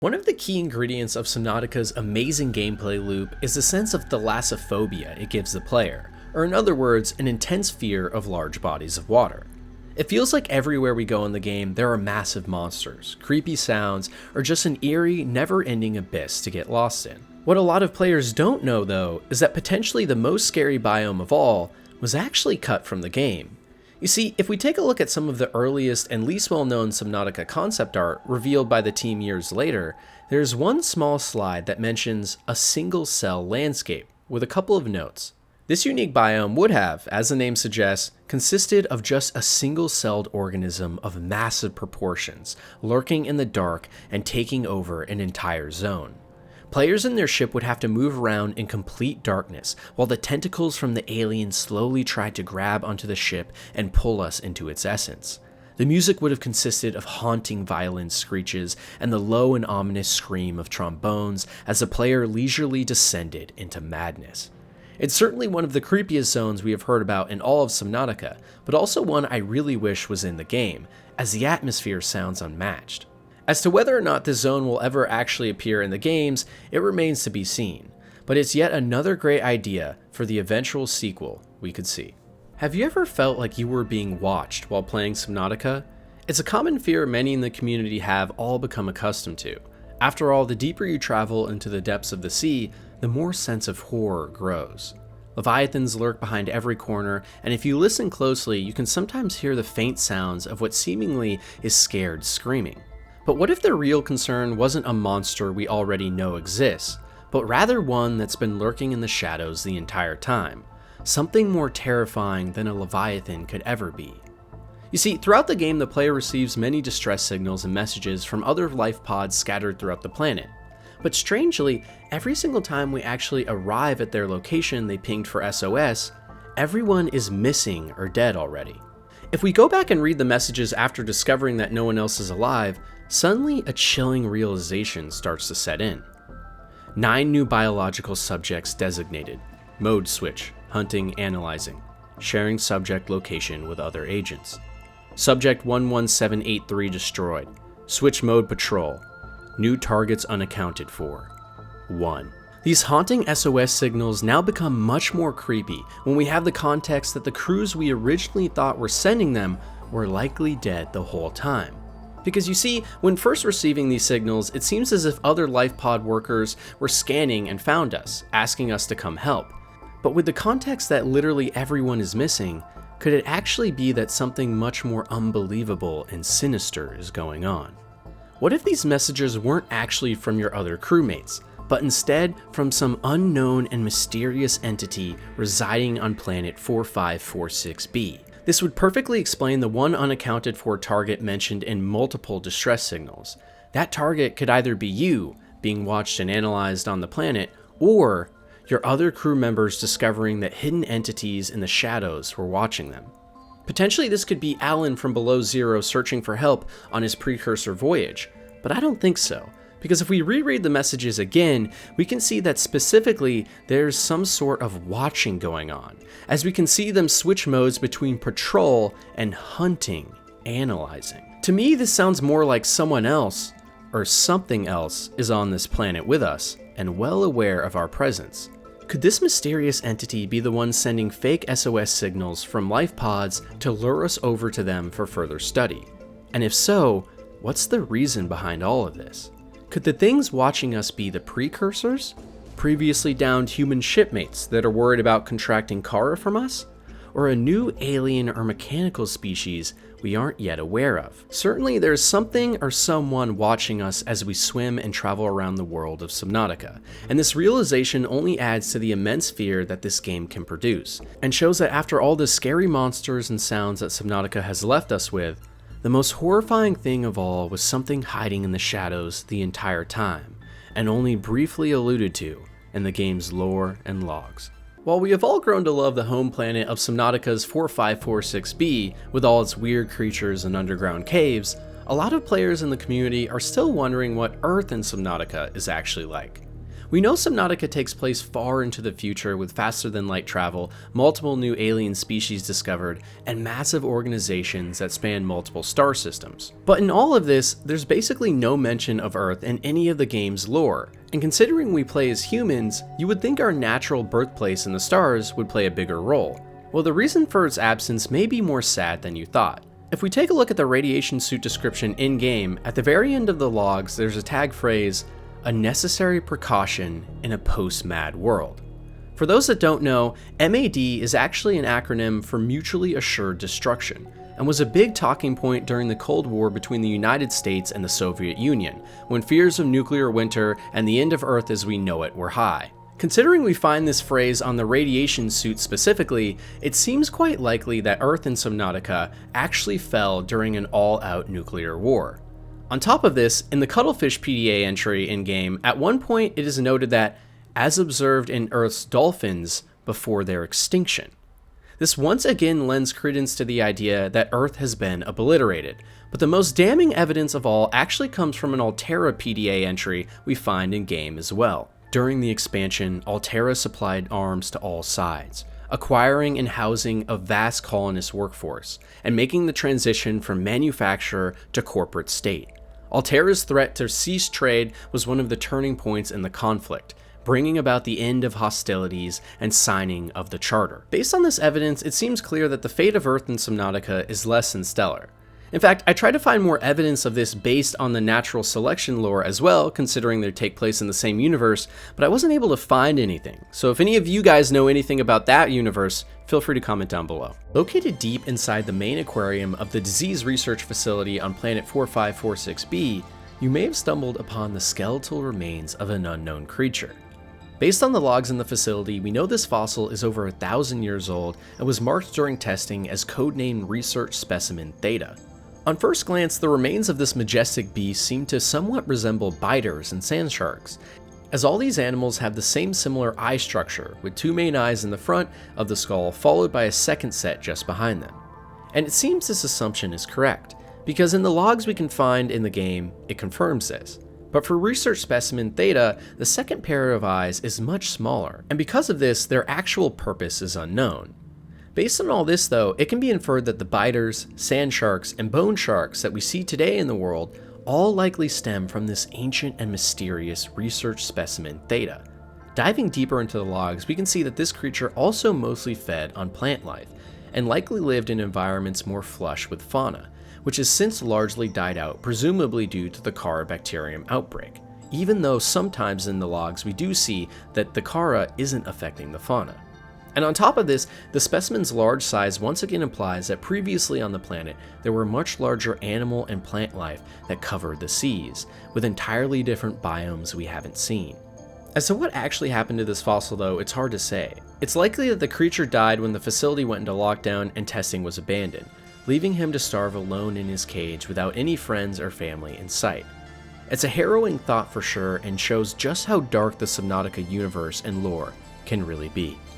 One of the key ingredients of Subnautica's amazing gameplay loop is the sense of thalassophobia it gives the player, or in other words, an intense fear of large bodies of water. It feels like everywhere we go in the game there are massive monsters, creepy sounds, or just an eerie, never-ending abyss to get lost in. What a lot of players don't know though is that potentially the most scary biome of all was actually cut from the game. You see, if we take a look at some of the earliest and least well-known Subnautica concept art revealed by the team years later, there's one small slide that mentions a single-cell landscape, with a couple of notes. This unique biome would have, as the name suggests, consisted of just a single-celled organism of massive proportions, lurking in the dark and taking over an entire zone. Players in their ship would have to move around in complete darkness, while the tentacles from the alien slowly tried to grab onto the ship and pull us into its essence. The music would have consisted of haunting violin screeches and the low and ominous scream of trombones as the player leisurely descended into madness. It's certainly one of the creepiest zones we have heard about in all of Subnautica, but also one I really wish was in the game, as the atmosphere sounds unmatched. As to whether or not this zone will ever actually appear in the games, it remains to be seen, but it's yet another great idea for the eventual sequel we could see. Have you ever felt like you were being watched while playing Subnautica? It's a common fear many in the community have all become accustomed to. After all, the deeper you travel into the depths of the sea, the more sense of horror grows. Leviathans lurk behind every corner, and if you listen closely, you can sometimes hear the faint sounds of what seemingly is scared screaming. But what if the real concern wasn't a monster we already know exists, but rather one that's been lurking in the shadows the entire time? Something more terrifying than a Leviathan could ever be. You see, throughout the game the player receives many distress signals and messages from other life pods scattered throughout the planet. But strangely, every single time we actually arrive at their location they pinged for SOS, everyone is missing or dead already. If we go back and read the messages after discovering that no one else is alive, suddenly a chilling realization starts to set in. 9 new biological subjects designated. Mode switch, hunting, analyzing. Sharing subject location with other agents. Subject 11783 destroyed. Switch mode patrol. New targets unaccounted for. 1. These haunting SOS signals now become much more creepy when we have the context that the crews we originally thought were sending them were likely dead the whole time. Because you see, when first receiving these signals, it seems as if other life pod workers were scanning and found us, asking us to come help. But with the context that literally everyone is missing, could it actually be that something much more unbelievable and sinister is going on? What if these messages weren't actually from your other crewmates, but instead from some unknown and mysterious entity residing on planet 4546b? This would perfectly explain the one unaccounted for target mentioned in multiple distress signals. That target could either be you, being watched and analyzed on the planet, or your other crew members discovering that hidden entities in the shadows were watching them. Potentially this could be Alan from Below Zero searching for help on his precursor voyage, but I don't think so. Because if we reread the messages again, we can see that specifically there's some sort of watching going on, as we can see them switch modes between patrol and hunting, analyzing. To me, this sounds more like someone else, or something else, is on this planet with us, and well aware of our presence. Could this mysterious entity be the one sending fake SOS signals from life pods to lure us over to them for further study? And if so, what's the reason behind all of this? Could the things watching us be the precursors? Previously downed human shipmates that are worried about contracting Kara from us? Or a new alien or mechanical species we aren't yet aware of? Certainly there's something or someone watching us as we swim and travel around the world of Subnautica, and this realization only adds to the immense fear that this game can produce, and shows that after all the scary monsters and sounds that Subnautica has left us with, the most horrifying thing of all was something hiding in the shadows the entire time, and only briefly alluded to in the game's lore and logs. While we have all grown to love the home planet of Subnautica's 4546b with all its weird creatures and underground caves, a lot of players in the community are still wondering what Earth in Subnautica is actually like. We know Subnautica takes place far into the future with faster than light travel, multiple new alien species discovered, and massive organizations that span multiple star systems. But in all of this, there's basically no mention of Earth in any of the game's lore, and considering we play as humans, you would think our natural birthplace in the stars would play a bigger role. Well, the reason for its absence may be more sad than you thought. If we take a look at the radiation suit description in-game, at the very end of the logs there's a tag phrase, "a necessary precaution in a post-MAD world." For those that don't know, MAD is actually an acronym for Mutually Assured Destruction, and was a big talking point during the Cold War between the United States and the Soviet Union, when fears of nuclear winter and the end of Earth as we know it were high. Considering we find this phrase on the radiation suit specifically, it seems quite likely that Earth and Subnautica actually fell during an all-out nuclear war. On top of this, in the Cuttlefish PDA entry in-game, at one point it is noted that, as observed in Earth's dolphins before their extinction. This once again lends credence to the idea that Earth has been obliterated, but the most damning evidence of all actually comes from an Altera PDA entry we find in-game as well. During the expansion, Altera supplied arms to all sides, acquiring and housing a vast colonist workforce, and making the transition from manufacturer to corporate state. Altera's threat to cease trade was one of the turning points in the conflict, bringing about the end of hostilities and signing of the Charter. Based on this evidence, it seems clear that the fate of Earth in Subnautica is less than stellar. In fact, I tried to find more evidence of this based on the natural selection lore as well, considering they take place in the same universe, but I wasn't able to find anything. So if any of you guys know anything about that universe, feel free to comment down below. Located deep inside the main aquarium of the Disease Research Facility on planet 4546b, you may have stumbled upon the skeletal remains of an unknown creature. Based on the logs in the facility, we know this fossil is over 1,000 years old and was marked during testing as codenamed research specimen Theta. On first glance, the remains of this majestic beast seem to somewhat resemble biters and sand sharks, as all these animals have the same similar eye structure, with two main eyes in the front of the skull followed by a second set just behind them. And it seems this assumption is correct, because in the logs we can find in the game, it confirms this. But for research specimen Theta, the second pair of eyes is much smaller, and because of this, their actual purpose is unknown. Based on all this though, it can be inferred that the biters, sand sharks, and bone sharks that we see today in the world all likely stem from this ancient and mysterious research specimen Theta. Diving deeper into the logs, we can see that this creature also mostly fed on plant life, and likely lived in environments more flush with fauna, which has since largely died out, presumably due to the Chara bacterium outbreak, even though sometimes in the logs we do see that the Chara isn't affecting the fauna. And on top of this, the specimen's large size once again implies that previously on the planet, there were much larger animal and plant life that covered the seas, with entirely different biomes we haven't seen. As to what actually happened to this fossil though, it's hard to say. It's likely that the creature died when the facility went into lockdown and testing was abandoned, leaving him to starve alone in his cage without any friends or family in sight. It's a harrowing thought for sure, and shows just how dark the Subnautica universe and lore can really be.